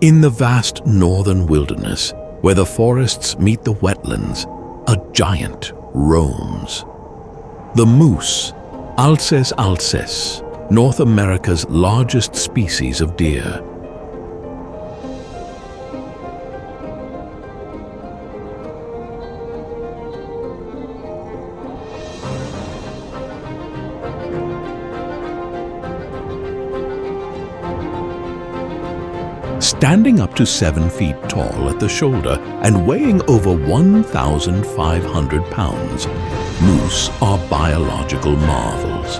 In the vast northern wilderness, where the forests meet the wetlands, a giant roams. The moose, Alces alces, North America's largest species of deer. Standing up to 7 feet tall at the shoulder and weighing over 1,500 pounds, moose are biological marvels.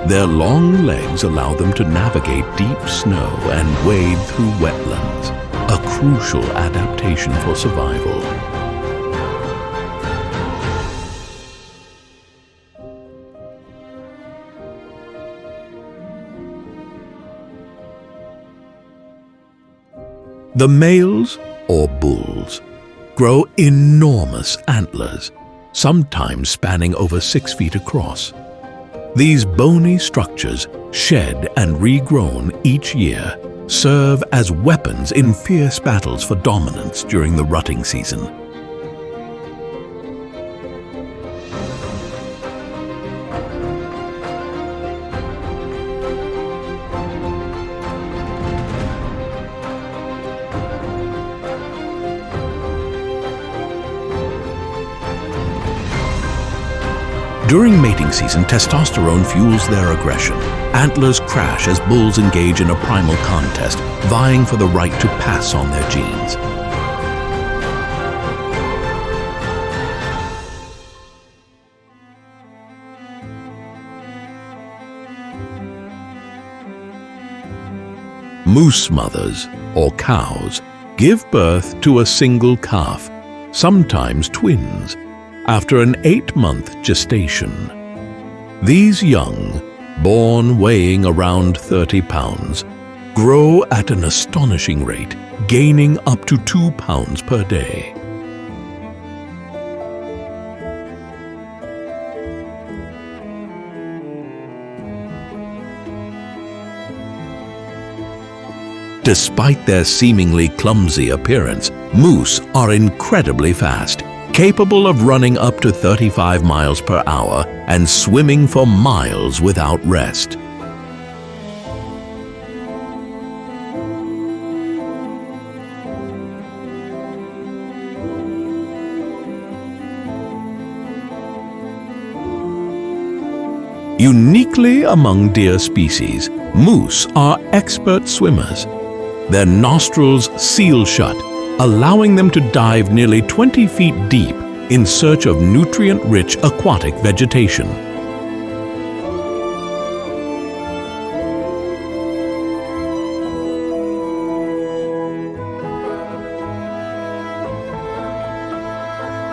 Their long legs allow them to navigate deep snow and wade through wetlands, a crucial adaptation for survival. The males, or bulls, grow enormous antlers, sometimes spanning over 6 feet across. These bony structures, shed and regrown each year, serve as weapons in fierce battles for dominance during the rutting season. During mating season, testosterone fuels their aggression. Antlers crash as bulls engage in a primal contest, vying for the right to pass on their genes. Moose mothers, or cows, give birth to a single calf, sometimes twins, after an 8-month gestation. These young, born weighing around 30 pounds, grow at an astonishing rate, gaining up to 2 pounds per day. Despite their seemingly clumsy appearance, moose are incredibly fast, capable of running up to 35 miles per hour and swimming for miles without rest. Uniquely among deer species, moose are expert swimmers. Their nostrils seal shut, allowing them to dive nearly 20 feet deep in search of nutrient-rich aquatic vegetation.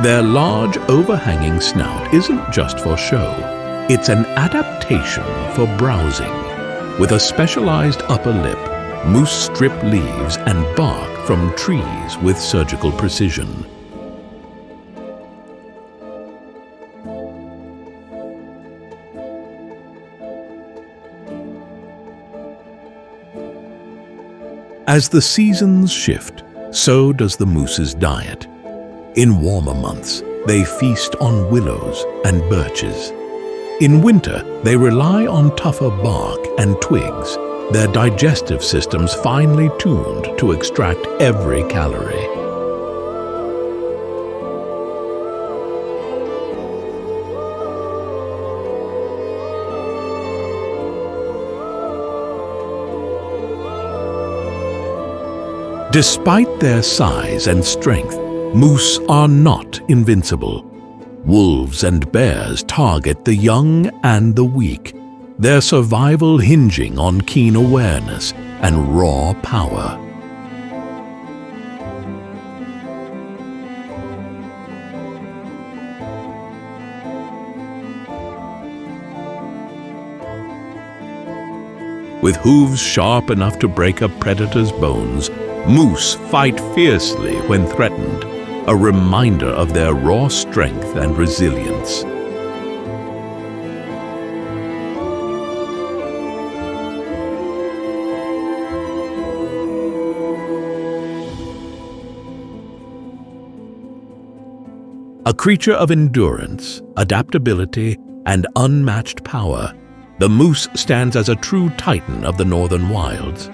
Their large, overhanging snout isn't just for show. It's an adaptation for browsing. With a specialized upper lip, moose strip leaves and bark from trees with surgical precision. As the seasons shift, so does the moose's diet. In warmer months, they feast on willows and birches. In winter, they rely on tougher bark and twigs, their digestive systems finely tuned to extract every calorie. Despite their size and strength, moose are not invincible. Wolves and bears target the young and the weak, their survival hinging on keen awareness and raw power. With hooves sharp enough to break a predator's bones, moose fight fiercely when threatened, a reminder of their raw strength and resilience. A creature of endurance, adaptability, and unmatched power, the moose stands as a true titan of the northern wilds.